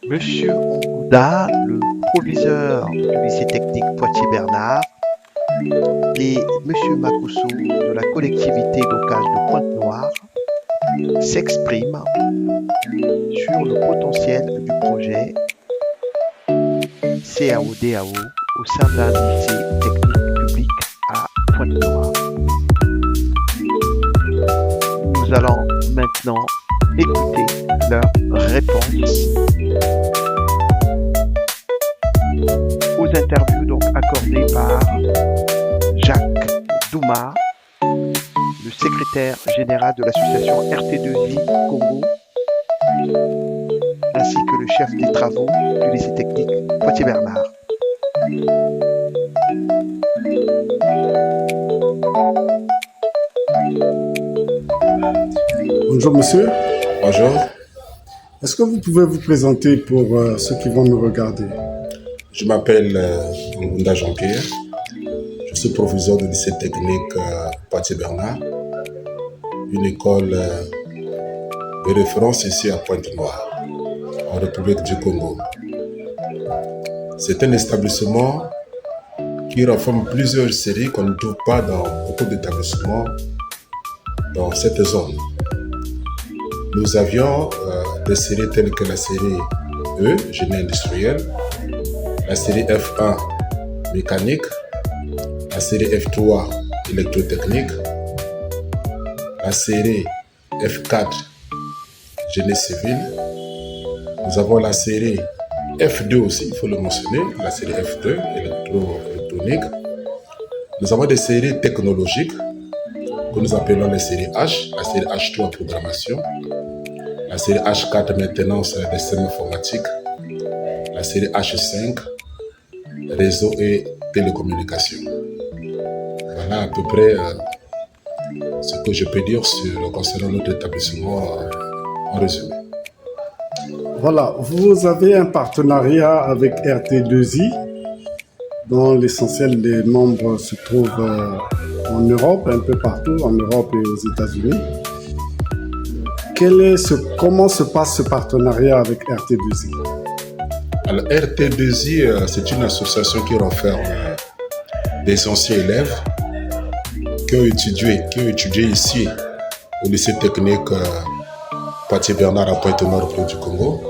Monsieur Ongouda, le proviseur du lycée technique Poitiers-Bernard, et Monsieur Makoussou de la collectivité locale de Pointe-Noire s'expriment sur le potentiel du projet CAO-DAO au sein d'un lycée technique public à Pointe-Noire. Nous allons maintenant écouter leurs réponses aux interviews donc accordées par Jacques Douma, le secrétaire général de l'association RT2I Congo, ainsi que le chef des travaux du lycée technique Poitiers-Bernard. Bonjour monsieur. Bonjour, Est-ce que vous pouvez vous présenter pour ceux qui vont nous regarder? je m'appelle Ngunda Jean-Pierre. Je suis professeur du lycée technique Poitiers-Bernard, une école de référence ici à Pointe-Noire, en République du Congo. C'est un établissement qui renferme plusieurs séries qu'on ne trouve pas dans beaucoup d'établissements dans cette zone. Nous avions des séries telles que la série E, génie industriel, la série F1, mécanique, la série F3, électrotechnique, la série F4, génie civil. Nous avons la série F2 aussi, il faut le mentionner, la série F2, électronique. Nous avons des séries technologiques que nous appelons les séries H, la série H3, programmation, la série H4, maintenance des systèmes informatiques, la série H5, réseau et télécommunications. Voilà à peu près ce que je peux dire concernant notre établissement en résumé. Voilà, vous avez un partenariat avec RT2I, dont l'essentiel des membres se trouvent en Europe, un peu partout, en Europe et aux États-Unis. Comment se passe ce partenariat avec RT2I? Alors, RT2I, c'est une association qui renferme des anciens élèves qui ont étudié ici au lycée technique Poitiers-Bernard à Pointe-Noire du Congo.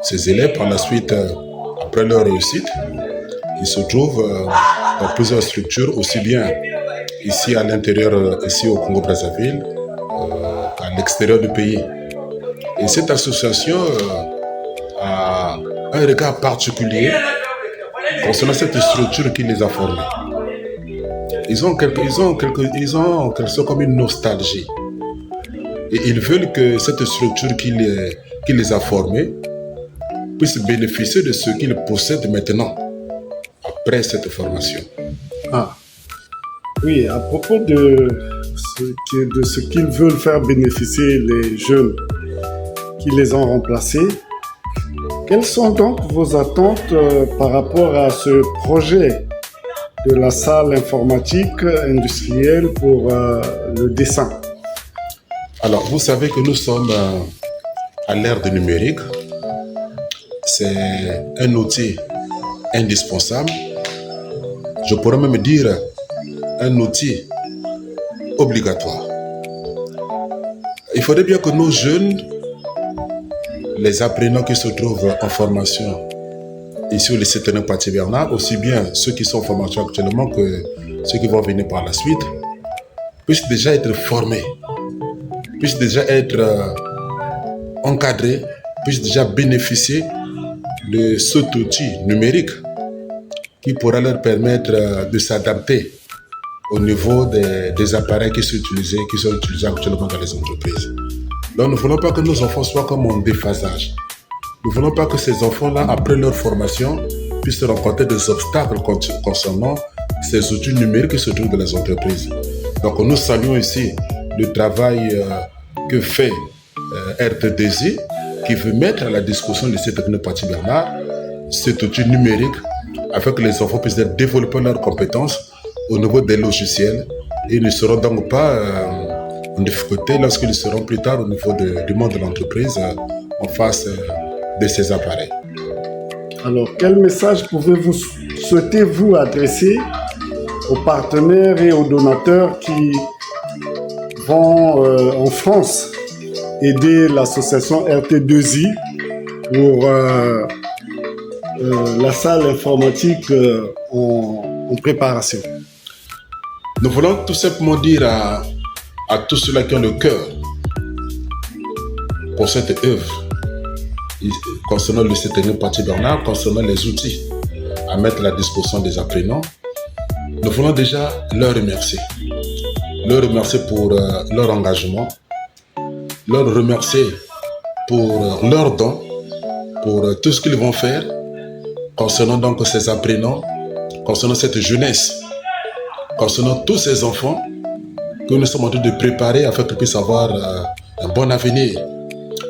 Ces élèves, par la suite, après leur réussite, ils se trouvent dans plusieurs structures, aussi bien ici à l'intérieur, ici au Congo-Brazzaville, qu'à l'extérieur du pays. Et cette association a un regard particulier concernant cette structure qui les a formés. Ils ont quelque chose comme une nostalgie. Et ils veulent que cette structure qui les a formés puisse bénéficier de ce qu'ils possèdent maintenant, après cette formation. Ah, oui, à propos de ce qu'ils veulent faire bénéficier les jeunes qui les ont remplacés, quelles sont donc vos attentes par rapport à ce projet de la salle informatique industrielle pour le dessin? Alors, vous savez que nous sommes à l'ère du numérique. C'est un outil indispensable. Je pourrais même dire un outil obligatoire. Il faudrait bien que nos jeunes, les apprenants qui se trouvent en formation ici au lycée technique Poitiers-Bernard, aussi bien ceux qui sont en formation actuellement que ceux qui vont venir par la suite, puissent déjà être formés, puissent déjà être encadrés, puissent déjà bénéficier de cet outil numérique qui pourra leur permettre de s'adapter au niveau des appareils qui sont utilisés actuellement dans les entreprises. Donc nous ne voulons pas que nos enfants soient comme en déphasage. Nous ne voulons pas que ces enfants-là, après leur formation, puissent rencontrer des obstacles concernant ces outils numériques qui se trouvent dans les entreprises. Donc nous saluons ici le travail que fait RT2I, qui veut mettre à la discussion du lycée technique Poitiers-Bernard cet outil numérique afin que les enfants puissent développer leurs compétences au niveau des logiciels et ne seront donc pas en difficulté lorsqu'ils seront plus tard au niveau du monde de l'entreprise en face de ces appareils. Alors, quel message souhaitez-vous adresser aux partenaires et aux donateurs qui vont en France aider l'association RT2I pour la salle informatique en préparation? Nous voulons tout simplement dire à tous ceux-là qui ont le cœur pour cette œuvre, concernant le lycée technique Paty Bernard, concernant les outils à mettre à la disposition des apprenants, nous voulons déjà leur remercier. Leur remercier pour leur engagement, leur remercier pour leurs dons, pour tout ce qu'ils vont faire concernant donc ces apprenants, concernant cette jeunesse, concernant tous ces enfants que nous sommes en train de préparer afin qu'ils puissent avoir un bon avenir,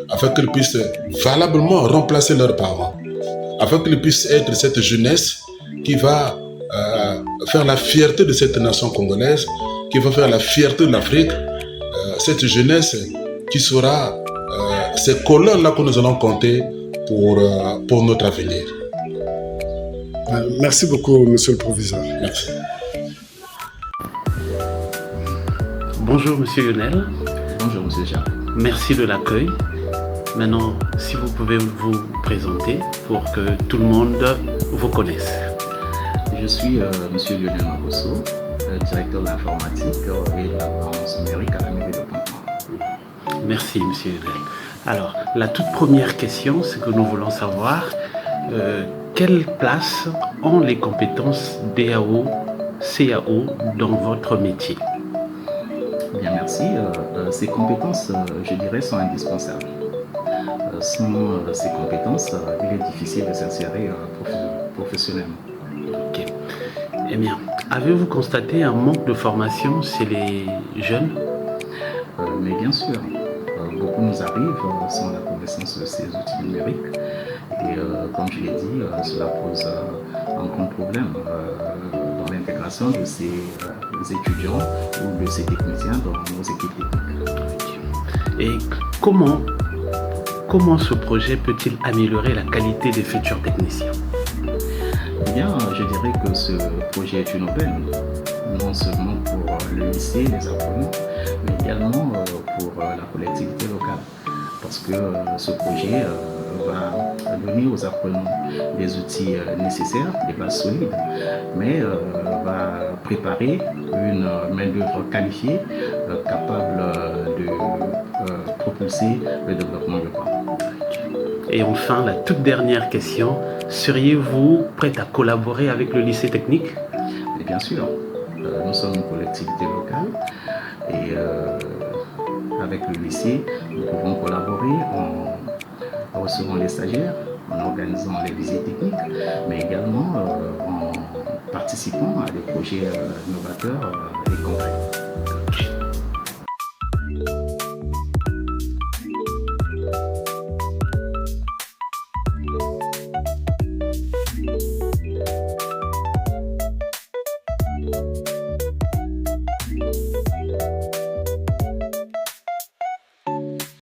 afin qu'ils puissent valablement remplacer leurs parents, afin qu'ils puissent être cette jeunesse qui va faire la fierté de cette nation congolaise, qui va faire la fierté de l'Afrique, cette jeunesse qui sera ces colonnes-là que nous allons compter pour notre avenir. Merci beaucoup, monsieur le proviseur. Merci. Bonjour, monsieur Lionel. Bonjour, monsieur Jacques. Merci de l'accueil. Maintenant, si vous pouvez vous présenter pour que tout le monde vous connaisse. Je suis monsieur Lionel Makosso, directeur de l'informatique et de la gouvernance numérique à la mairie de Pont-Noir. Merci, monsieur Lionel. Alors, la toute première question, c'est que nous voulons savoir quelle place ont les compétences DAO, CAO dans votre métier? Bien, merci. Ces compétences, je dirais, sont indispensables. Sans ces compétences, il est difficile de s'insérer professionnellement. Ok. Eh bien, avez-vous constaté un manque de formation chez les jeunes? Mais bien sûr, beaucoup nous arrivent sans la connaissance de ces outils numériques. Et comme je l'ai dit, cela pose un grand problème dans l'intégration de ces étudiants ou de ces techniciens dans nos équipes techniques. Et comment ce projet peut-il améliorer la qualité des futurs techniciens? Eh bien, je dirais que ce projet est une aubaine, non seulement pour le lycée, les apprenants, mais également pour la collectivité locale. Parce que ce projet va donner aux apprenants des outils nécessaires, des bases solides, mais va préparer une main-d'œuvre qualifiée capable de propulser le développement local. Et enfin, la toute dernière question, seriez-vous prêt à collaborer avec le lycée technique? Et bien sûr, nous sommes une collectivité locale et avec le lycée, nous pouvons collaborer en recevant les stagiaires, en organisant les visites techniques, mais également en participant à des projets novateurs et concrets.